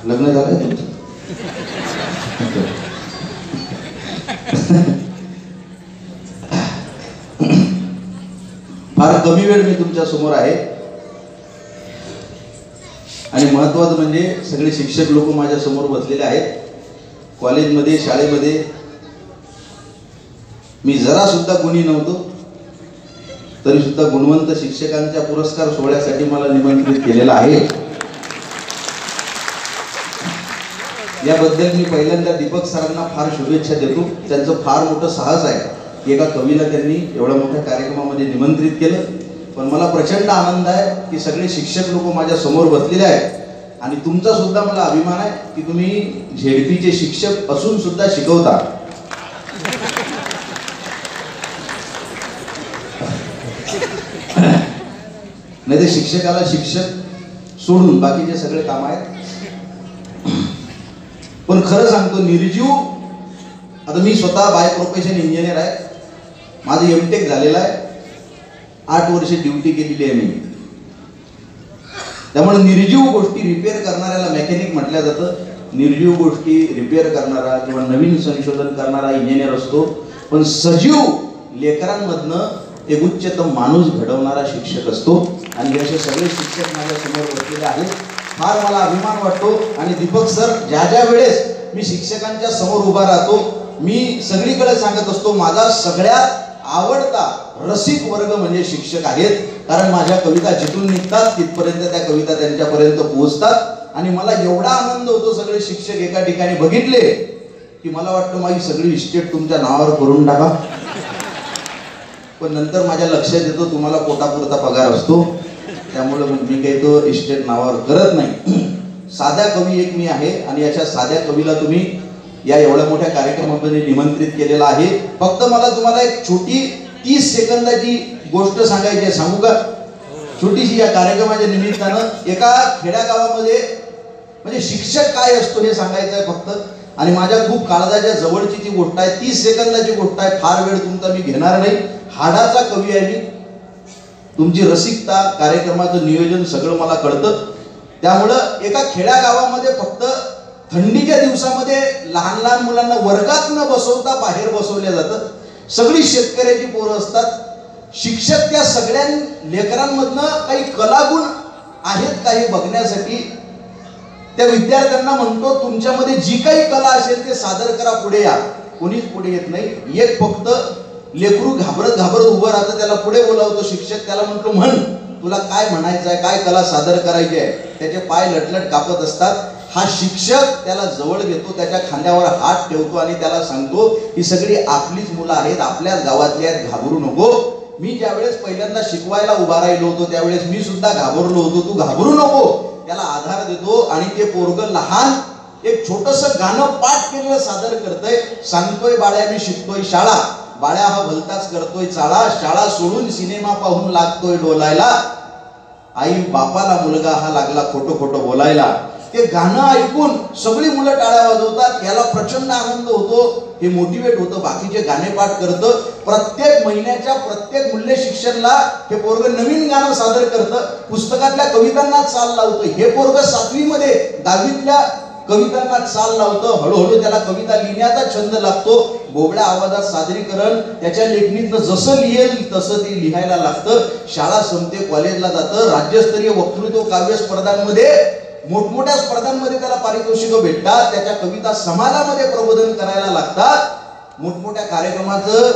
लग्न झालंय तुमचं? फार कमी वेळ मी तुमच्या समोर आहे आणि महत्वाचं म्हणजे सगळे शिक्षक लोक माझ्या समोर बसलेले आहेत. कॉलेजमध्ये शाळेमध्ये मी जरा सुद्धा गुणी नव्हतो, तरी सुद्धा गुणवंत शिक्षकांच्या पुरस्कार सोहळ्यासाठी मला निमंत्रित केलेलं आहे. याबद्दल मी पहिल्यांदा दीपक सरांना फार शुभेच्छा देतो. त्यांचं फार मोठं साहस आहे. एका कवीला त्यांनी एवढ्या मोठ्या कार्यक्रमामध्ये निमंत्रित केलं. पण मला प्रचंड आनंद आहे की सगळे शिक्षक लोक माझ्या समोर बसलेले आहेत आणि तुमचा सुद्धा मला अभिमान आहे की तुम्ही झेडपीचे शिक्षक असून सुद्धा शिकवता. नाही ते शिक्षकाला शिक्षक सोडून बाकीचे सगळे काम आहेत. पण खरं सांगतो निर्जीव, आता मी स्वतः बाय प्रोफेशन इंजिनियर आहे. माझं एमटेक झालेलं आहे. 8 वर्ष ड्युटी केलेली आहे मी. त्यामुळे निर्जीव गोष्टी रिपेअर करणाऱ्याला मेकॅनिक म्हटलं जातं. निर्जीव गोष्टी रिपेअर करणारा किंवा नवीन संशोधन करणारा इंजिनियर असतो. पण सजीव लेकरांमधनं एक उच्चतम माणूस घडवणारा शिक्षक असतो. आणि हे असे सगळे शिक्षक माझ्या समोर बसलेले आहेत. फार मला अभिमान वाटतो. आणि दीपक सर, ज्या ज्या वेळेस मी शिक्षकांच्या समोर उभा राहतो, मी सगळीकडे सांगत असतो माझा सगळ्यात आवडता रसिक वर्ग म्हणजे शिक्षक आहेत. कारण माझ्या कविता जिथून निघतात तिथपर्यंत त्या कविता त्यांच्यापर्यंत पोहोचतात. आणि मला एवढा आनंद होतो सगळे शिक्षक एका ठिकाणी बघितले की मला वाटतं माझी सगळी इस्टेट तुमच्या नावावर करून टाका. पण नंतर माझ्या लक्षात येतो तुम्हाला पोटापुरता पगार असतो, त्यामुळे मी काही तो इस्टेट नावावर करत नाही. साध्या कवी एक मी आहे आणि अशा साध्या कवीला तुम्ही या एवढ्या मोठ्या कार्यक्रमामध्ये निमंत्रित केलेला आहे. फक्त मला तुम्हाला एक छोटी 30 सेकंदाची गोष्ट सांगायची आहे. सांगू का? छोटीशी. या कार्यक्रमाच्या निमित्तानं एका खेड्यागावामध्ये म्हणजे शिक्षक काय असतो हे सांगायचं आहे फक्त. आणि माझ्या खूप काळजाच्या जवळची ती गोष्ट आहे. 30 सेकंदाची गोष्ट आहे. फार वेळ तुमचा मी घेणार नाही. हाडाचा कवी आहे मी. तुमची रसिकता, कार्यक्रमाचं नियोजन सगळं मला कळतं. त्यामुळं एका खेड्यागावामध्ये फक्त थंडीच्या दिवसामध्ये लहान लहान मुलांना वर्गात न बसवता बाहेर बसवलं जातं. सगळी शेतकऱ्याची पोरं असतात. शिक्षक त्या सगळ्या लेकरांमधनं काही कलागुण आहेत का हे बघण्यासाठी त्या विद्यार्थ्यांना म्हणतो तुमच्यामध्ये जी काही कला असेल ते सादर करा, पुढे या. कोणीच पुढे येत नाही. एक फक्त लेकरू घाबरत घाबरत उभं राहतं. त्याला पुढे बोलावतो शिक्षक. त्याला म्हणतो म्हण, तुला काय म्हणायचं आहे, काय कला सादर करायची आहे. त्याचे पाय लटलट कापत असतात. हा शिक्षक त्याला जवळ घेतो, त्याच्या खांद्यावर हात ठेवतो आणि त्याला सांगतो ही सगळी आपलीच मुलं आहेत, आपल्याच गावातली आहेत, घाबरू नको. मी ज्यावेळेस पहिल्यांदा शिकवायला उभा राहिलो होतो त्यावेळेस मी सुद्धा घाबरलो होतो. तू घाबरू नको. त्याला आधार देतो आणि ते पोरग लहान एक छोटंसं गाणं पाठ केलेलं सादर करतंय. सांगतोय बाळ्या मी शिकतोय शाळा, बाळ्या हा भलताच करतोय चाळा, शाळा सोडून सिनेमा पाहून लागतोय डोलायला, आई बापाला मुलगा हा लागला खोटं खोटं बोलायला. ते गाणं ऐकून सगळी मुलं टाळ्या वाजवतात. याला प्रचंड आनंद होतो. हे मोटिवेट होतं. बाकीचे गाणे पाठ करतं. प्रत्येक महिन्याच्या प्रत्येक मूल्य शिक्षणला हे पोरग नवीन गाणं सादर करतं. पुस्तकातल्या कवितांना चाल लावतं. हे पोरग 7वी मध्ये 10वीतल्या कवितांना चाल लावतं. हळूहळू त्याला कविता लिहिण्याचा छंद लागतो. बोबड्या आवाजात सादरीकरण त्याच्या लेखणीतनं जसं लिहेल तसं ते लिहायला लागतं. शाळा संपते, कॉलेजला जातं. राज्यस्तरीय वक्तृत्व काव्य स्पर्धांमध्ये, मोठमोठ्या स्पर्धांमध्ये त्याला पारितोषिकं भेटतात. त्याच्या कविता समाजामध्ये प्रबोधन करायला लागतात. मोठमोठ्या कार्यक्रमाचं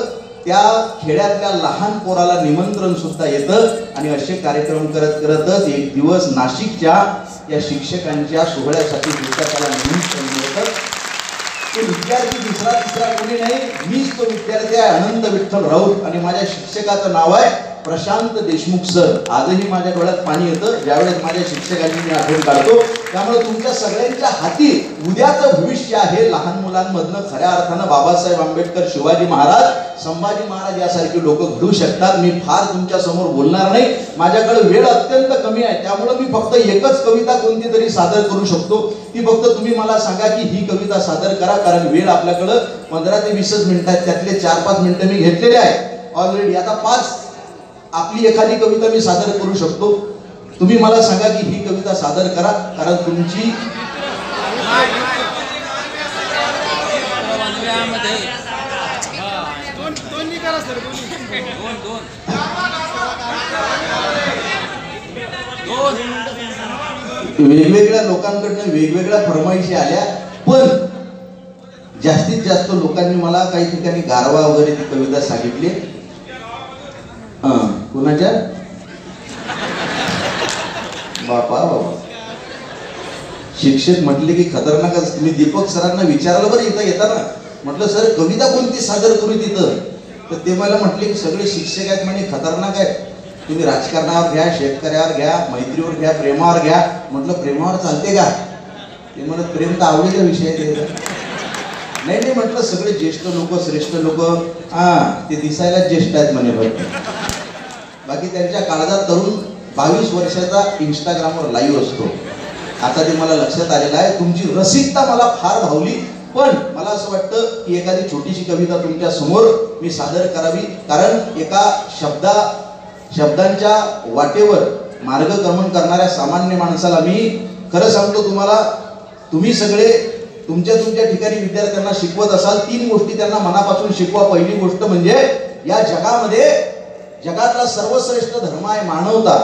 त्या खेड्यातल्या लहान पोराला निमंत्रण सुद्धा येतं. आणि असे कार्यक्रम करत करतच एक दिवस नाशिकच्या या शिक्षकांच्या सोहळ्यासाठी सुद्धा त्याला निमंत्रण मिळतं. ते विद्यार्थी दुसरा तिसरा कोणी नाही, मीच तो विद्यार्थी आहे, अनंत विठ्ठल राऊत. आणि माझ्या शिक्षकाचं नाव आहे प्रशांत देशमुख सर. आजही माझ्या डोळ्यात पाणी येतं ज्यावेळेस माझ्या शिक्षकांची मी आठवण काढतो. त्यामुळे तुमच्या सगळ्यांच्या हाती उद्याचं भविष्य आहे. लहान मुलांमधनं खऱ्या अर्थानं बाबासाहेब आंबेडकर, शिवाजी महाराज, संभाजी महाराज यासारखी लोक घडू शकतात. मी फार तुमच्या समोर बोलणार नाही. माझ्याकडे वेळ अत्यंत कमी आहे. त्यामुळे मी फक्त एकच कविता कोणती तरी सादर करू शकतो. ती फक्त तुम्ही मला सांगा की ही कविता सादर करा. कारण वेळ आपल्याकडं 15 ते 20 मिनिटात, त्यातले 4-5 मिनिटं मी घेतलेले आहे ऑलरेडी. आता 5 आपली एखादी कविता मी सादर करू शकतो. तुम्ही मला सांगा की ही कविता सादर करा. कारण तुमची वेगवेगळ्या लोकांकडनं वेगवेगळ्या फरमाईशी आल्या, पण जास्तीत जास्त लोकांनी मला काही ठिकाणी गारवा वगैरे ती कविता सांगितली. कुणाच्या बापा बाबा शिक्षक म्हटले की खतरनाकच. मी दीपक सरांना विचारलं बरं इथं येताना, म्हटलं सर कविता कोणती सादर करू तिथं, तर ते मला म्हटले की सगळे शिक्षक आहेत म्हणे, खतरनाक आहेत, तुम्ही राजकारणावर घ्या, शेतकऱ्यावर घ्या, मैत्रीवर घ्या, प्रेमावर घ्या. म्हटलं प्रेमावर चालते का? ते म्हणत प्रेम तर आवडीचा विषय आहे. नाही नाही म्हटलं सगळे ज्येष्ठ लोक, श्रेष्ठ लोक, ते दिसायला ज्येष्ठ आहेत म्हणे बरं, बाकी त्यांच्या काळजात तरुण 22 वर्षाचा इंस्टाग्रामवर लाईव्ह असतो. आता ते मला लक्षात आलेलं आहे. तुमची रसिकता मला फार भावली, पण मला असं वाटतं की एखादी छोटीशी कविता तुमच्या समोर मी सादर करावी, कारण एका शब्दांच्या वाटेवर मार्गक्रमण करणाऱ्या सामान्य माणसाला मी खरं सांगतो तुम्हाला, तुम्ही सगळे तुमच्या ठिकाणी विद्यार्थ्यांना शिकवत असाल, 3 गोष्टी त्यांना मनापासून शिकवा. पहिली गोष्ट म्हणजे या जगामध्ये जगातला सर्वश्रेष्ठ धर्म आहे मानवता.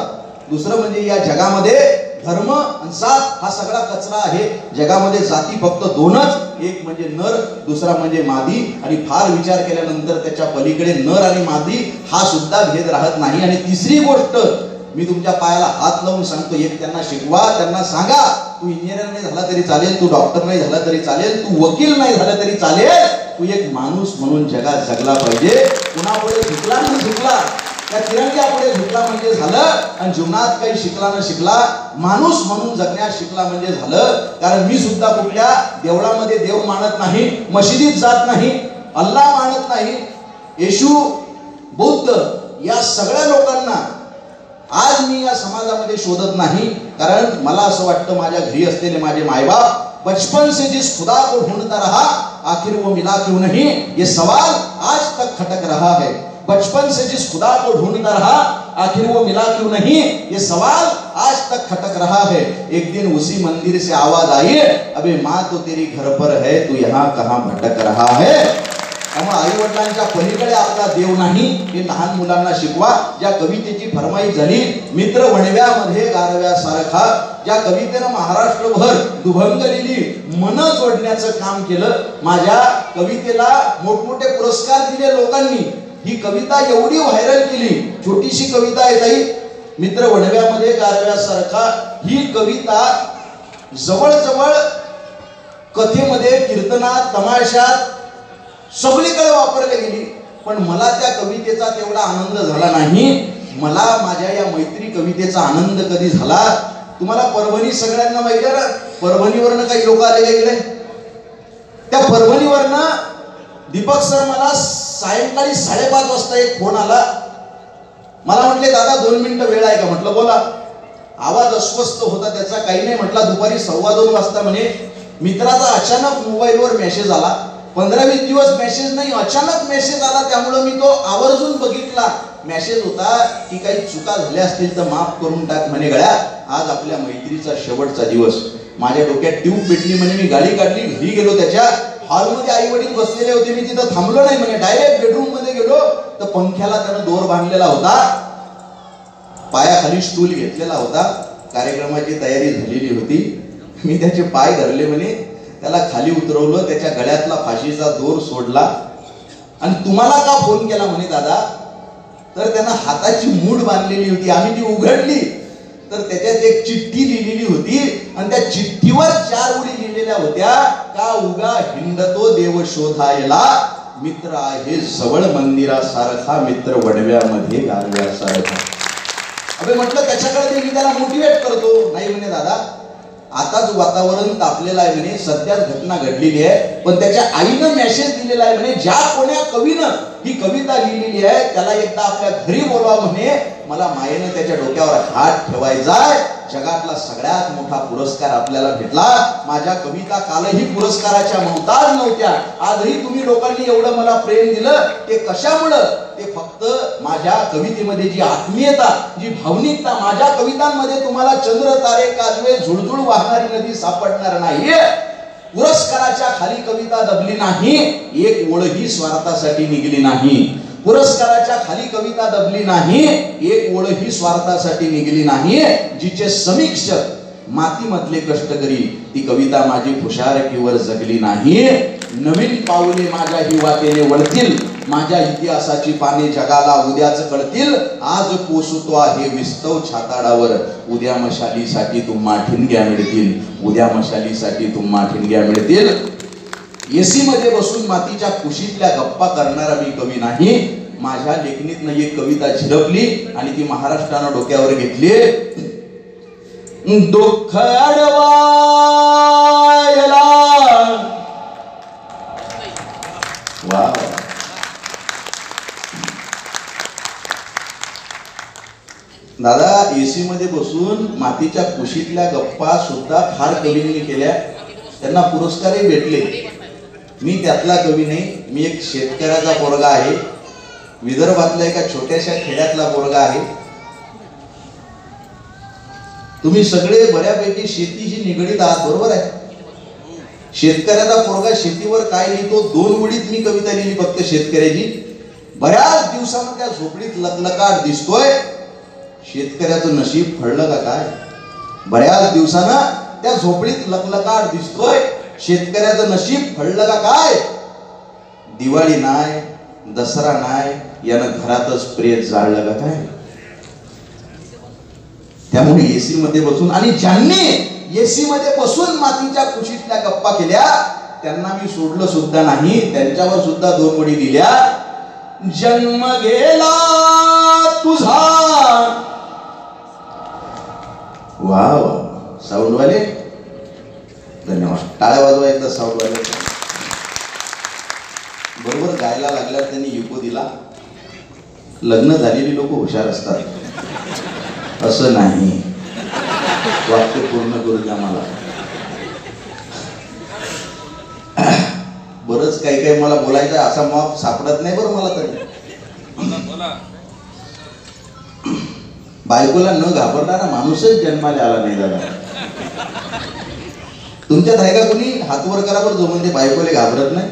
दुसरं म्हणजे या जगामध्ये धर्म आणि जात हा सगळा कचरा आहे. जगामध्ये जाती फक्त 2च, एक म्हणजे नर, दुसरा म्हणजे मादी, आणि फार विचार केल्यानंतर त्याच्या पलीकडे नर आणि मादी हा सुद्धा भेद राहत नाही. आणि तिसरी गोष्ट मी तुमच्या पायाला हात लावून सांगतो, एक त्यांना शिकवा, त्यांना सांगा तू इंजिनियर नाही झाला तरी चालेल, तू डॉक्टर नाही झाला तरी चालेल, तू वकील नाही झाला तरी चालेल, तू एक माणूस म्हणून जगात जगला पाहिजे. कुणापुढे झुकला न झुकला, त्या तिरंग्यापुढे झुकला म्हणजे झालं, आणि जीवनात काही शिकला न शिकला, माणूस म्हणून जगण्यास शिकला म्हणजे झालं. कारण मी सुद्धा कुठल्या देवळामध्ये देव मानत नाही, मशिदीत जात नाही, अल्लाह मानत नाही, येशू, बुद्ध या सगळ्या लोकांना आज मी या समाजामध्ये शोधत नाही. कारण मला असं वाटतं माझ्या घरी असलेले माझे मायबाप बचपन से जिस खुदा को ढूंढता रहा आखिर वो मिला क्यों नहीं, ये सवाल आज तक खटक रहा है. बचपन से जिस खुदा को ढूंढता रहा आखिर वो मिला क्यों नहीं, ये सवाल आज तक खटक रहा है. एक दिन उसी मंदिर से आवाज आई, अबे माँ तो तेरी घर पर है, तू यहाँ कहाँ भटक रहा है. त्यामुळे आई वडिलांच्या पलीकडे आपला देव नाही हे लहान मुलांना शिकवा. ज्या कवितेची फरमाईश झाली, मित्र वणव्यामध्ये गारव्यासारखा, ज्या कवितेनं महाराष्ट्रभर दुभंगलेली मन जोडण्याचं काम केलं. माझ्या कवितेला मोठमोठे पुरस्कार दिले लोकांनी. ही कविता एवढी व्हायरल केली. छोटीशी कविता आहे ताई, मित्र वणव्यामध्ये गारव्यासारखा. ही कविता जवळजवळ कथेमध्ये, कीर्तनात, तमाशात सगळीकडे वापरली गेली. पण मला त्या कवितेचा तेवढा आनंद झाला नाही. मला माझ्या या मैत्री कवितेचा आनंद कधी झाला, तुम्हाला परभणी सगळ्यांना माहिती आहे ना, परभणीवरनं काही लोक आले का इकडे? त्या परभणीवरनं दीपक सर मला सायंकाळी 5:30 वाजता एक फोन आला. मला म्हटले दादा 2 मिनिटं वेळ आहे का? म्हटलं बोला. आवाज अस्वस्थ होता त्याचा, काही नाही. म्हटला दुपारी 2:15 वाजता म्हणे मित्राचा अचानक मोबाईलवर मेसेज आला. 15-20 दिवस मेसेज नाही, अचानक मेसेज आला. त्यामुळे मी तो आवर्जून बघितला. मेसेज होता की काही चुका झाल्या असतील तर माफ करून टाक म्हणे गळ्या, आज आपल्या मैत्रीचा शेवटचा दिवस. माझ्या डोक्यात ट्यूब पेटली म्हणे. मी गाडी काढली, घरी गेलो. त्याच्या हॉलमध्ये आई वडील बसलेले होते. मी तिथं थांबलो नाही म्हणे, डायरेक्ट बेडरूम मध्ये गेलो तर पंख्याला त्यानं दोर बांधलेला होता, पायाखाली स्टूल घेतलेला होता, कार्यक्रमाची तयारी झालेली होती. मी त्याचे पाय धरले म्हणे, त्याला खाली उतरवलं, त्याच्या गळ्यातला फाशीचा दोर सोडला. आणि तुम्हाला का फोन केला म्हणे दादा, तर त्यानं हाताची मूठ बांधलेली होती. आम्ही ती उघडली तर त्याच्यात एक चिठ्ठी लिहिलेली होती, आणि त्या चिठ्ठीवर 4 ओळी लिहिलेल्या होत्या, का उगा हिंडतो देव शोधायला, मित्र आहे जवळ मंदिरासारखा, मित्र वडव्यामध्ये गारव्यासारखा. अबे म्हटलं त्याच्याकडे मी त्याला मोटिवेट करतो. नाही म्हणे दादा, आताच वातावरण तापलेलं आहे म्हणे, सध्याच घटना घडलेली आहे. पण त्याच्या आईनं मेसेज दिलेला आहे म्हणे, ज्या कोण्या कवीनं ही कविता लिहिलेली आहे त्याला एकदा आपल्या घरी बोलवा म्हणे, मला मायेनं त्याच्या डोक्यावर हात ठेवायचाय. जगातला सगळ्यात मोठा पुरस्कार आपल्याला भेटला. माझ्या कविता कालही पुरस्काराच्या मोहताज नव्हत्या. आजही तुम्ही लोकांनी एवढं मला प्रेम दिलं, ते कशामुळं? ते फक्त माझ्या कवितेमध्ये जी आत्मीयता, जी भावनिकता, माझ्या कवितांमध्ये तुम्हाला चंद्र तारे काजवे झुळझुळ वाहणारी नदी सापडणार नाहीये. पुरस्काराच्या खाली कविता दबली नाही, एक ओळही स्वार्थासाठी निघली नाही. पुरस्काराच्या खाली कविता दबली नाही, एक ओळही स्वार्थासाठी निघली नाही. जिचे समीक्षक मातीमधले कष्टकरी, ती कविता माझी फुशारकीवर जगली नाही. नवीन पाऊले माझ्या ही वाटेने वळतील, माझ्या इतिहासाची पाने जगाला उद्याच कळतील. आज पोसतो आहे विस्तव छाताडावर, उद्या मशालीसाठी तुम्हा ठिणग्या मिळतील, उद्या मशालीसाठी तुम्हा ठिणग्या मिळतील. एसी मध्ये बसून मातीच्या कुशीतल्या गप्पा करणारा मी कवी नाही. माझ्या लेखणीतनं एक कविता झिरपली आणि ती महाराष्ट्रानं डोक्यावर घेतली. दुःख अडवायला वा दादा, एसी मध्ये बसून मातीच्या कुशीतल्या गप्पा सुद्धा फार कवींनी केल्या, त्यांना पुरस्कारही भेटले. मी त्यातला कवी नाही. मी एक शेतकऱ्याचा पोरगा आहे, विदर्भातल्या एका छोट्याशा खेड्यातला पोरगा आहे. तुम्ही सगळे बऱ्यापैकी शेतीशी निगडीत आहात, बरोबर आहे. शेतकऱ्याचा पोरगा शेतीवर काय लिहितो, 2 ओळीत मी कविता लिहिली फक्त शेतकऱ्याची. बऱ्याच दिवसानं त्या झोपडीत लकलकाट दिसतोय. शेतकऱ्याचं नशीब फळलं का काय? बऱ्याच दिवसानं त्या झोपडीत लकलकाट दिसतोय. शेतकऱ्याचं नशीब फळलं का काय? दिवाळी नाही, दसरा नाही, यानं घरातच प्रेत जाळलं का काय? त्यामुळे एसी मध्ये बसून, आणि ज्यांनी एसी मध्ये बसून मातीच्या कुशीतल्या गप्पा केल्या त्यांना मी सोडलं सुद्धा नाही. त्यांच्यावर सुद्धा 2 ओळी लिहिल्या. जन्म गेला तुझा. वाव, साऊंडवाले धन्यवाद, टाळ्या वाजवा एकदा साऊंडवाले. बरोबर गायला लागल्यावर त्यांनी इको दिला. लग्न झालेली लोक हुशार असतात, असं नाही. वाक्य पूर्ण करू द्या मला. बरंच काही काही मला बोलायचं, असा मॉप सापडत नाही बरं मला तरी. बायकोला न घाबरणारा माणूसच जन्माला आला नाही दादा. तुमच्यात आहे का कोणी? हात वर करा बरं जो म्हणजे बायकोला घाबरत नाही.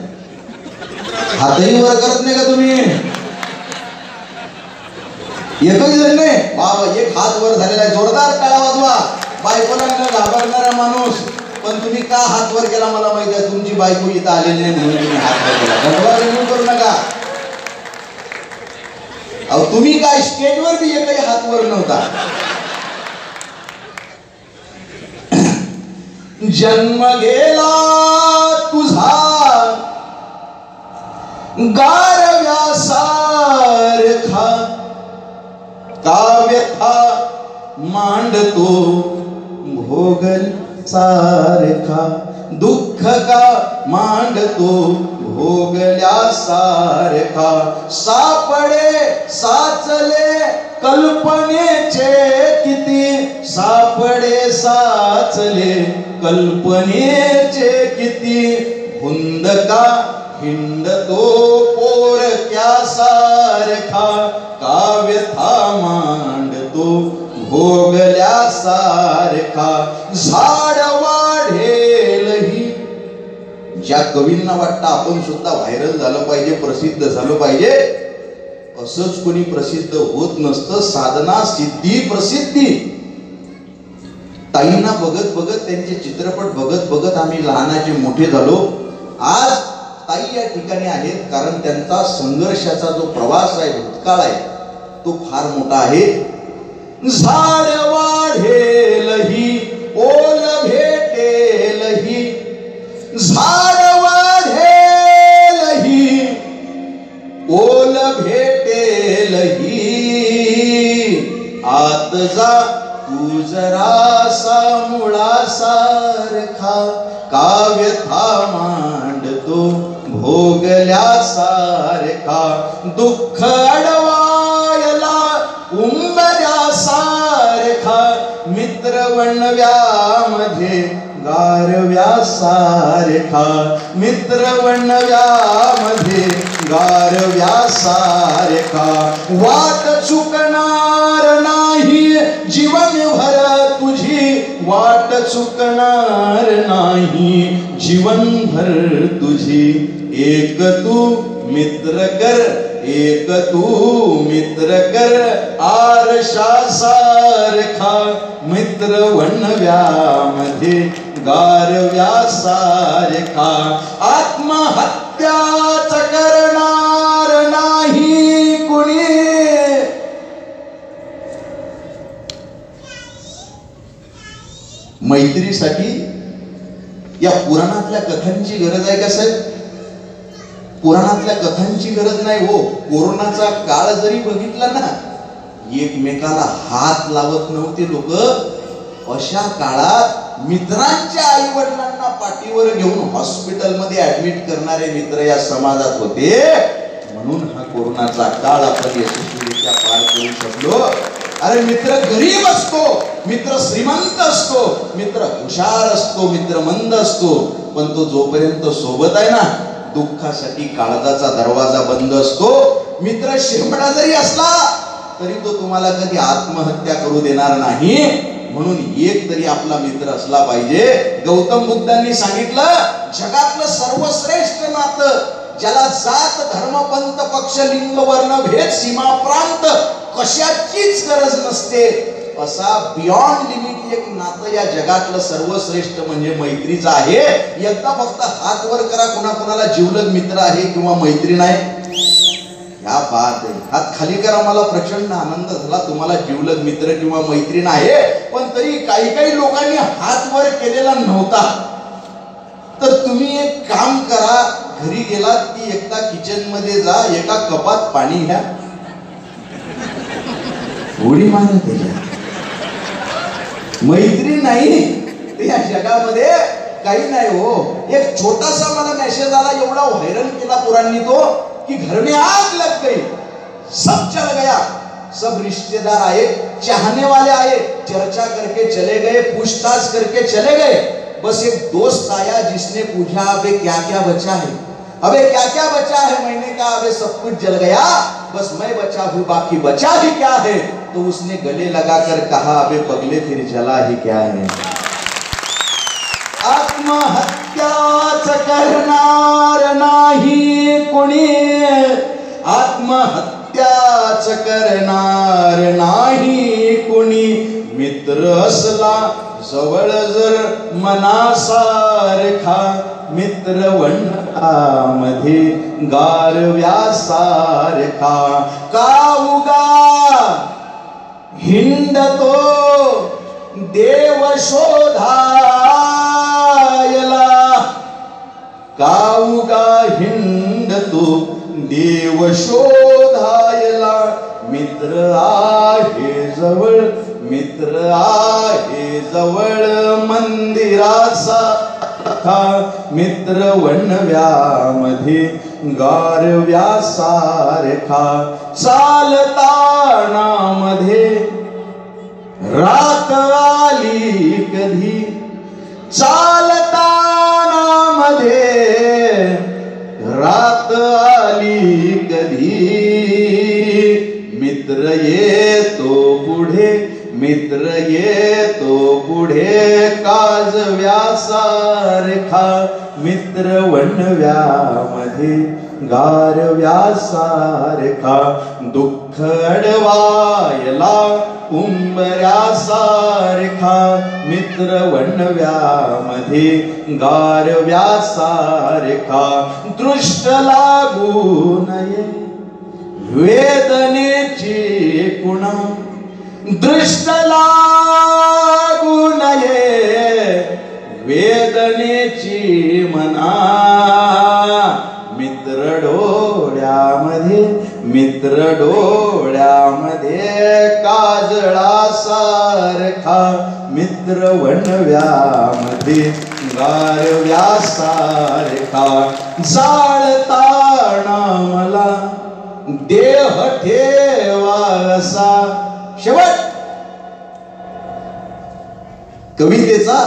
हातही वर करत नाही का तुम्ही? एकही जण नाही. वा, एक हात वर झालेला आहे, जोरदार टाळ्या वाजवा. बायकोला न घाबरणारा माणूस. पण तुम्ही का हात वर केला मला माहिती आहे, तुमची बायको इथं आलेली नाही म्हणून तुम्ही हात वर केला. धन्यवाद रिमूव्ह करू नका. अहो तुम्ही काय स्टेजवर बी एकही हात वर नव्हता. जन्म गेला तुझा गारव्यासारखा, काव्यथा मांडतो भोगल सारखा. दुःख का मांडतो भोगल्यासारखा. सापडे साचले कल्पनेचे किती, सापडे साचले कल्पनेचे किती. हुंदका हिंडतो पोरक्यासारखा, काव्यथा मांडतो भोगल्यासारखा. झाड वाढेलही. ज्या कवींना वाटतं आपण सुद्धा व्हायरल झालं पाहिजे, प्रसिद्ध झालं पाहिजे, असंच कोणी प्रसिद्ध होत नसतं. साधना सिद्धी प्रसिद्धी. ताईंना बघत बघत, त्यांचे चित्रपट बघत बघत आम्ही लहानाचे मोठे झालो. आज ताई या ठिकाणी आहेत कारण त्यांचा संघर्षाचा जो प्रवास आहे, भूतकाळ आहे, तो फार मोठा आहे. झाड वाढेलही ओल भेटेलही, झाड वाढेलही ओल भेटेलही. आत जा तू जरासा मुळासारखा, काव्यथा मांडतो भोगल्यासारखा. दुःख अडवायला उंबऱ्यासारखा, मित्र वणव्यामध्ये गारव्यासारखा. मित्र वणव्यामध्ये गारव्यासारखा. वाट चुकणार नाही जीवनभर तुझी, वाट चुकणार नाही जीवनभर तुझी एक तू मित्र कर, एक तू मित्र कर, आरशासारखा मित्र वणव्यामध्ये गारव्यासारखा. आत्महत्याच करणार नाही कुणी, मैत्रीसाठी या पुराणातल्या कथांची गरज आहे का साहेब? पुराणातल्या कथांची गरज नाही हो. कोरोनाचा काळ जरी बघितला ना, एकमेकाला हात लावत नव्हते लोक. अशा काळात मित्रांच्या आई वडिलांना पाठीवर घेऊन हॉस्पिटलमध्ये ऍडमिट करणारे मित्र या समाजात होते. म्हणून हा कोरोनाचा काळ आपण यशस्वीरित्या पार करू शकलो. अरे मित्र गरीब असतो, मित्र श्रीमंत असतो, मित्र हुशार असतो, मित्र मंद असतो, पण तो जोपर्यंत सोबत आहे ना, दुःखासाठी काळजाचा दरवाजा बंद असतो. मित्र शिरमडा जरी असला तरी तो तुम्हाला कधी आत्महत्या करू देणार नाही. म्हणून एक तरी आपला मित्र असला पाहिजे. गौतम बुद्धांनी सांगितलं, जगातलं सर्वश्रेष्ठ नातं, ज्याला जात धर्म पंथ पक्ष लिंग वर्ण भेद सीमा प्रांत कशाचीच गरज नसते, असा बियॉन्ड लिमिट एक नातं या जगातलं सर्वश्रेष्ठ म्हणजे मैत्रीचं आहे. एकदा फक्त हात वर करा, कुणाकुणाला जिवलग मित्र आहे किंवा मैत्रीण आहे. या बात आहे, हात खाली करा. मला प्रचंड आनंद झाला तुम्हाला जिवलग मित्र किंवा मैत्रीण आहे. पण तरी काही काही लोकांनी हात वर केलेला नव्हता. तर तुम्ही एक काम करा, घरी गेलात की एकदा किचन मध्ये जा, एका कपात पाणी घ्या, उडी मारा त्याच्या. मैत्री नाही या जगामध्ये काही नाही हो. एक छोटासा मला मेसेज आला, एवढा व्हायरल केला पुरांनी तो, कि घर में आग लग गई, सब चल गया, सब रिश्तेदार आए, चाहने वाले आए, चर्चा करके चले गए, पूछताछ करके चले गए. बस एक दोस्त आया जिसने पूछा, अबे क्या क्या बचा है, अबे क्या क्या बचा है. मैंने कहा अबे सब कुछ जल गया, बस मैं बचा हूं, बाकी बचा ही क्या है. तो उसने गले लगाकर कहा, अबे पगले फिर जला ही क्या है. आत्महत्याच करणार नाही कोणी, आत्महत्याच करणार नाही कोणी. मित्र असला जवळ जर मनासारखा, मित्र वणव्यामध्ये गारव्यासारखा. काऊगा हिंडतो देव शोधायला, काऊगा हिंडतो देव शोधायला. मित्र आहे जवळ, मित्र आहे जवळ मंदिरासारखा. मित्र वणव्यामध्ये गारव्यासारखा. चालताना मध्ये रात आली कधी, चालताना मध्ये रात आली कधी. मित्र येतो पुढे, मित्र येतो पुढे काजव्यासारखा. मित्र वणव्यामध्ये गारव्यासारखा. दुःख अडवायला उंबऱ्यासारखा. मित्र वणव्यामध्ये गारव्यासारखा. दृष्ट लागू नये वेदनेची कुणा, दृष्ट लागू नये वेदनेची मना. मित्र डोळ्यामध्ये, मित्र डोळ्यामध्ये काजळासारखा. मित्र वणव्यामध्ये गारव्यासारखा. जाळताना मला देह ठेवासा. शेवट कवितेचा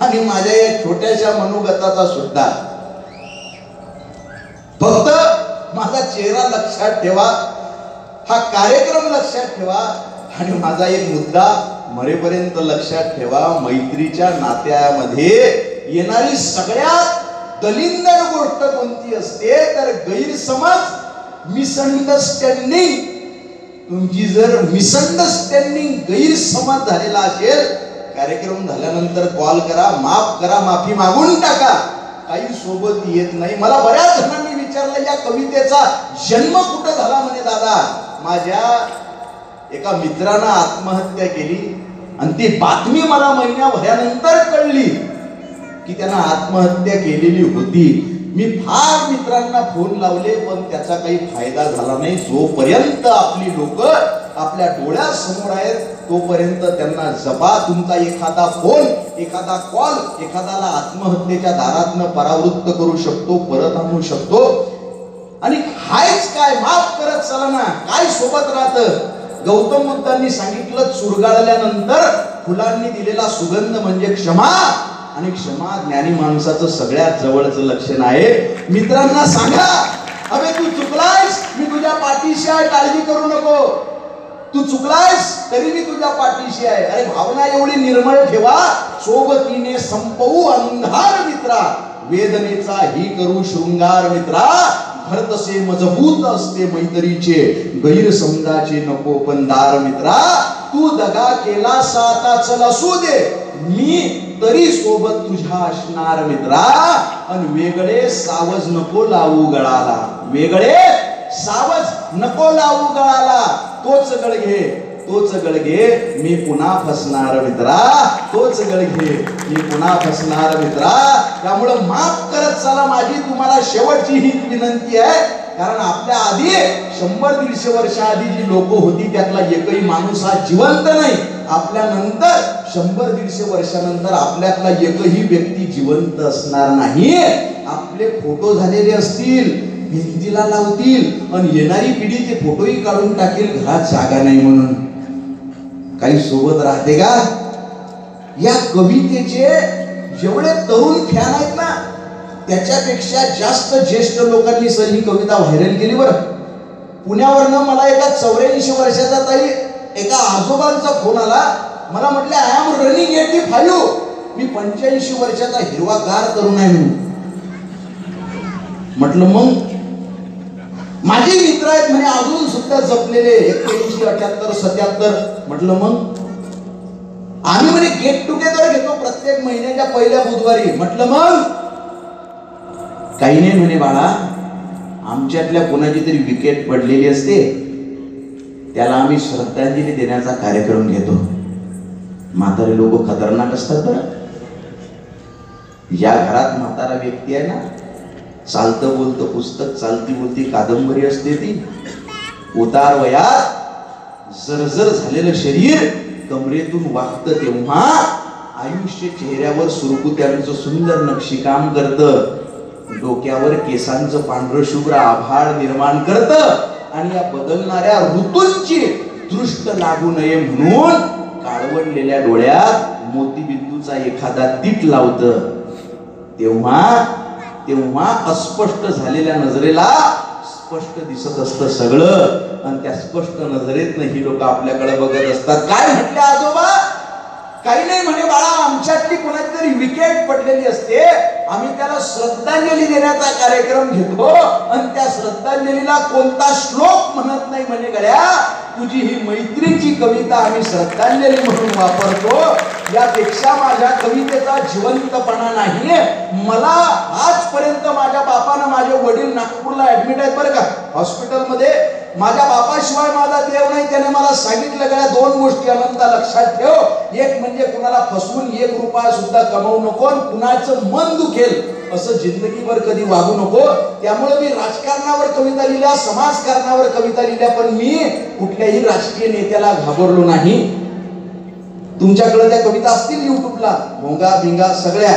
आणि माझ्या या छोट्याशा मनोगताचा सुद्धा. फक्त माझा चेहरा लक्षात ठेवा, हा कार्यक्रम लक्षात ठेवा आणि माझा एक मुद्दा मरेपर्यंत लक्षात ठेवा. मैत्रीच्या नात्यामध्ये येणारी सगळ्यात दलिंदर गोष्ट कोणती असते तर गैरसमज, मिसअंडरस्टँडिंग. तुमची जर मिसअंडरस्टँडिंग, गैरसमज झालेला असेल, कार्यक्रम झाल्यानंतर कॉल करा, माफ करा, माफी मागून टाका, काही सोबत येत नाही. मला बऱ्याच जणांनी विचारलं या कवितेचा जन्म कुठं झाला. म्हणे दादा माझ्या एका मित्रानं आत्महत्या केली आणि ती बातमी मला महिन्याभरानंतर कळली की त्यानं आत्महत्या केलेली होती. मी फार मित्रांना फोन लावले पण त्याचा काही फायदा झाला नाही. जोपर्यंत आपली लोक आपल्या डोळ्यासमोर आहेत तोपर्यंत त्यांना जपा. तुमचा एखादा फोन, एखादा कॉल एखाद्याला आत्महत्येच्या दारातनं परावृत्त करू शकतो, परत आणू शकतो. आणि हायच काय, माफ करत चला ना, काय सोबत राहतं. गौतम बुद्धांनी सांगितलं चुरगाळल्यानंतर फुलांनी दिलेला सुगंध म्हणजे क्षमा, आणि क्षमा ज्ञानी माणसाचं सगळ्यात जवळचं लक्षण आहे. मित्रांना सांगा, अबे तू चुकलायस, मी तुझ्या पाठीशी आहे, काळजी करू नको. तू चुकलायस तरी मी तुझ्या पाठीशी आहे. अरे भावना एवढी निर्मळ ठेवा, सोबतीने संपवू अंधार मित्रा, वेदनेचा ही करू शृंगार मित्रा. घर तसे मजबूत असते मैत्रीचे, गैरसमजाचे नको पंधार मित्रा. तू दगा केला साता चल असू दे, मी तरी सोबत तुझ्या असणार मित्रा. आणि वेगळे सावज नको लावू गळाला, वेगळे सावज नको लावू गळाला. तोच गळघे, तोच गळघे मी पुन्हा फसणार मित्रा, तोच गळघे मी पुन्हा फसणार मित्रा. त्यामुळं माफ करत चला. माझी तुम्हाला शेवटची ही विनंती आहे, कारण आपल्या आधी 100-150 वर्षाआधी जी लोक होती त्यातला एकही माणूस हा जिवंत नाही. आपल्या नंतर 100-150 वर्षानंतर आपल्यातला एकही व्यक्ती जिवंत असणार नाही. आपले फोटो झालेले असतील, भिंतीला लावतील आणि येणारी पिढी ते फोटोही काढून टाकेल, घरात जागा नाही म्हणून. काही सोबत राहते का. या कवितेचे जेवढे तरुण फॅन आहेत ना त्याच्यापेक्षा जास्त ज्येष्ठ लोकांनी सर ही कविता व्हायरल केली. बरं, पुण्यावरनं मला एका 84 वर्षाचा ताई एका आजोबांचा फोन आला. मला म्हटले आय एम रनिंग 85, मी 85 वर्षाचा हिरवागार तरुण आहे म्हणून. म्हटलं मग माझे मित्र आहेत म्हणे अजून सुद्धा जपलेले 81, 78, 77. म्हटलं मग आम्ही म्हणे गेट टुगेदर घेतो प्रत्येक महिन्याच्या पहिल्या बुधवारी. म्हटलं मग काही नाही म्हणे बाळा, आमच्यातल्या कोणाची तरी विकेट पडलेली असते त्याला आम्ही श्रद्धांजली देण्याचा कार्यक्रम घेतो. म्हातारे लोक खतरनाक असतात बरं. या घरात म्हातारा व्यक्ती आहे ना, चालतं बोलतं पुस्तक, चालती बोलती कादंबरी असते ती, उतार वयात जर्जर झालेलं शरीर कमरेतून वागतं तेव्हा आयुष्य चेहऱ्यावर सुरकुत्यांचं सुंदर नक्षीकाम करतं, डोक्यावर केसांचं पांढरं शुभ्र आभाळ निर्माण करतं. आणि या बदलणाऱ्या ऋतूंची दृष्ट लागू नये म्हणून काळवडलेल्या डोळ्यात मोतीबिंदूचा एखादा तीट लावतं. तेव्हा अस्पष्ट झालेल्या नजरेला स्पष्ट दिसत असतं सगळं. आणि त्या स्पष्ट नजरेतनं ही लोक आपल्याकडे बघत असतात. काय म्हटले आजोबा, काही नाही म्हणे बाळा, आमच्यातली कोणाची तरी विकेट पडलेली असते, आम्ही त्याला श्रद्धांजली देण्याचा कार्यक्रम घेतो आणि त्या श्रद्धांजलीला कोणता श्लोक म्हणत नाही म्हणे. गड्या तुझी ही मैत्रीची कविता आम्ही श्रद्धांजली म्हणून वापरतो. यापेक्षा माझ्या कवितेचा जिवंतपणा नाही. मला आजपर्यंत माझ्या बापानं, माझे वडील नागपूरला ऍडमिट आहेत बरं का हॉस्पिटलमध्ये, माझ्या बापाशिवाय माझा देव नाही. त्याने मला सांगितलं गड्या 2 गोष्टी अनंत लक्षात ठेव. एक म्हणजे कुणाला फसवून 1 रुपया सुद्धा कमवू नको, कुणाचं मन दुखेल असं जिंदगीभर कधी वागू नको. त्यामुळे मी राजकारणावर कविता लिहिल्या, समाजकारणावर कविता लिहिल्या, पण मी कुठल्याही राजकीय नेत्याला घाबरलो नाही. तुमच्याकडे त्या कविता असतील युट्यूबला, भोंगा भिंगा सगळ्या.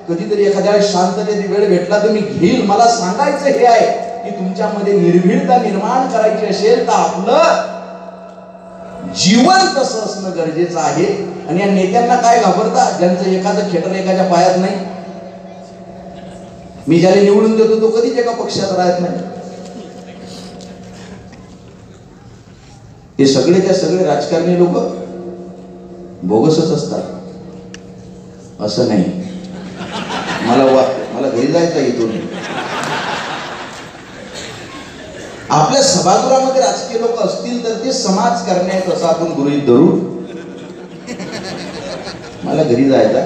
कधीतरी एखाद्या शांततेत वेळ भेटला तर मी घेईल. मला सांगायचं हे आहे की तुमच्यामध्ये निर्भीडता निर्माण करायची असेल तर आपलं जीवन तसं असणं गरजेचं आहे. आणि या नेत्यांना काय घाबरता, ज्यांचं एखादं खेटर एखाद्या पायात नाही. मी ज्याला निवडून देतो तो कधीच एका पक्षात राहत नाही. हे सगळेच्या सगळे राजकारणी लोक बोगसच असतात असं नाही. घरी जायचा इथून. आपल्या सभागृहामध्ये राजकीय लोक असतील तर ते समाज करण्यात असं आपण गृहीत धरू. मला घरी जायचा,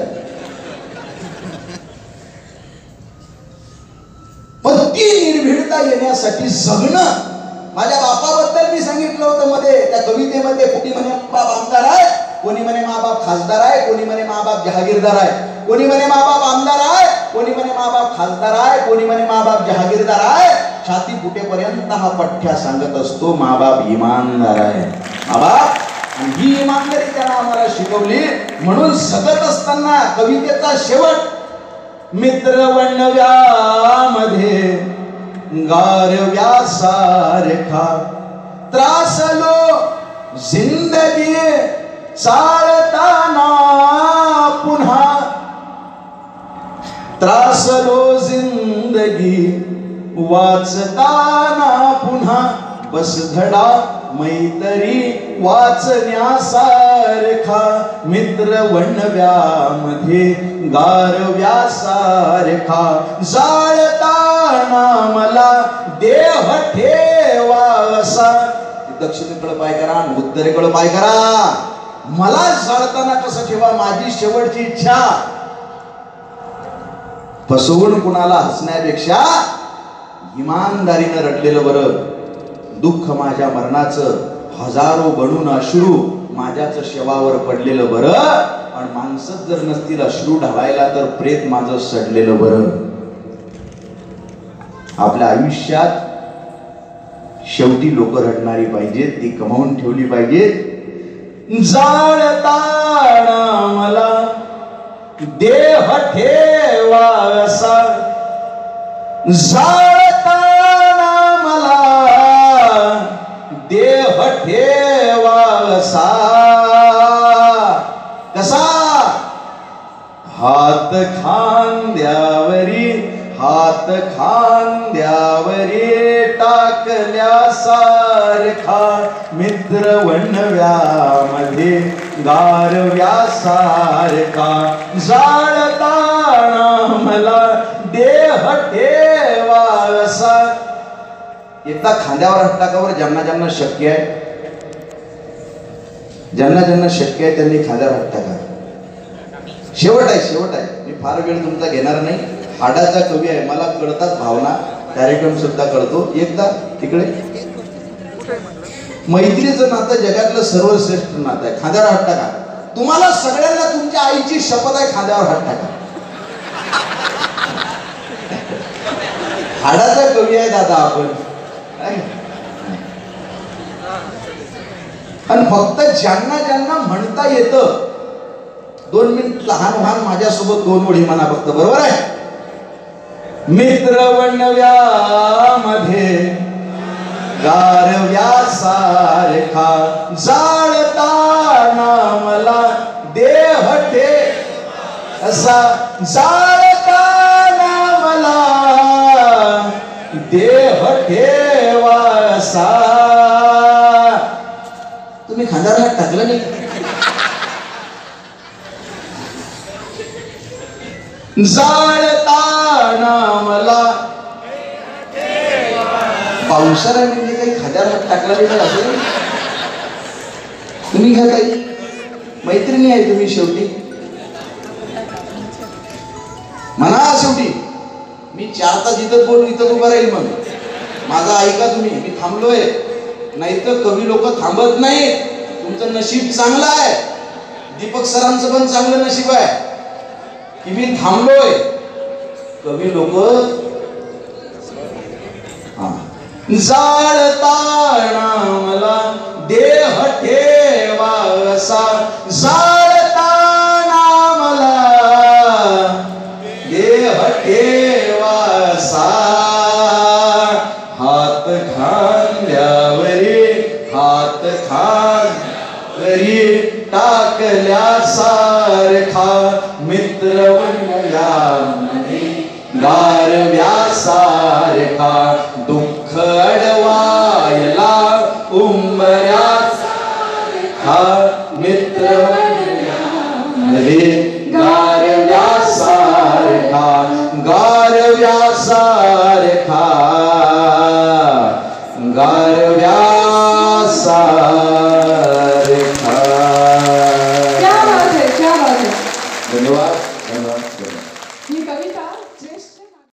पण ती निर्भीडता येण्यासाठी जगणं. माझ्या बापाबद्दल मी सांगितलं होतं मध्ये त्या कवितेमध्ये, कोणी म्हणे बाप आमदार आहे, कोणी म्हणे माबाप खासदार आहे, कोणी म्हणे माबाप जहागीरदार आहे, कोणी म्हणे माबाप आमदार आहे, कोणी म्हणे माबाप खासदार आहे, कोणी म्हणे माबाप जहागीरदार आहे. छाती फुटेपर्यंत हा पठ्ठ्या सांगत असतो माबाप इमानदार आहे. माबाप ही इमानदारी त्यानं आम्हाला शिकवली. म्हणून जगत असताना कवितेचा शेवट, मित्र वणव्यामध्ये गारव्यासारखा त्रासलो जिंदगी चालताना पुन्हा, त्रासलो जिंदगी वाचताना पुन्हा, बस धडा मैत्री वाचण्यासारखा, मित्र वणव्यामध्ये गारव्यासारखा, जाळताना मला देह ठेवासा. दक्षिणेकडे पाय करा, उत्तरेकडे पाय करा. मला जाळताना कसं ठेवा, माझी शेवटची इच्छा. फसवून कुणाला हसण्यापेक्षा इमानदारीनं रटलेलं बरं. दुःख माझ्या मरणाचं, हजारो गणून अश्रू माझ्याच शवावर पडलेलं बरं. आणि माणसंच जर नसतील अश्रू ढाळायला तर प्रेत माझं सडलेलं बरं. आपल्या आयुष्यात शेवटी लोक रडणारी पाहिजेत, ती कमावून ठेवली पाहिजेत. जाळताना मला देह ठेवासा, जाळताना मला देह ठेवासा. कसा? हात खांद्यावरी, हात खांद्यावरी टाकल्यासारखा, मित्र वणव्यामध्ये गारव्यासारखा, जाळताना मला देह ठेवासा. एकदा खांद्यावर हात टाकावर, ज्यांना ज्यांना शक्य आहे, ज्यांना ज्यांना शक्य आहे त्यांनी खांद्यावर हात टाका. शेवट आहे, शेवट आहे. मी फार वेळ तुमचा घेणार नाही. हाडाचा कवी आहे, मला कळतात भावना, कार्यक्रम सुद्धा कळतो. एकदा तिकडे मैत्रीचं नातं जगातलं सर्वश्रेष्ठ नातं आहे. खांद्यावर हात टाका. तुम्हाला सगळ्यांना तुमच्या आईची शपथ आहे, खांद्यावर हात टाका. हाडाचा कवी आहे दादा आपण. आणि फक्त ज्यांना ज्यांना म्हणता येतं, 2 मिनिट लहान लहान माझ्यासोबत 2 ओळी म्हणा फक्त, बरोबर आहे? मित्र वणव्यामध्ये गारव्यासारखा, जाळताना मला देह ठेवासा, जाळताना मला देह ठेवासा. तुम्ही खांद्यावर हात टाकलं नाही. जाळताना मला, पावसाळा म्हणजे काही खांद्यावर हात टाकला नाही असेल. तुम्ही घ्या, काही मैत्रिणी आहे तुम्ही, शेवटी म्हणा. शेवटी मी 4 तास इथं बोलू, इथं उभं राहील. मग माझा ऐका तुम्ही, मी थांबलोय. नाही तर कवी लोक थांबत नाही. तुमचं नशीब चांगलं आहे, दीपक सरांचं पण चांगलं नशीब आहे की मी थांबलोय. कवी लोक जाळताना मला देह ठेवासा, जाळताना मला देह ठेवासा. हात खांद्यावरी, हात खांद्यावरी टाकल्यासारखा, मित्र वणव्यामध्ये गारव्यासारखा, दुःख अडवायला उंबऱ्यासारखा, मित्र वणव्यामध्ये गारव्यासारखा, गारव्यासारखा. धन्यवाद धन्यवाद धन्यवाद. ही कविता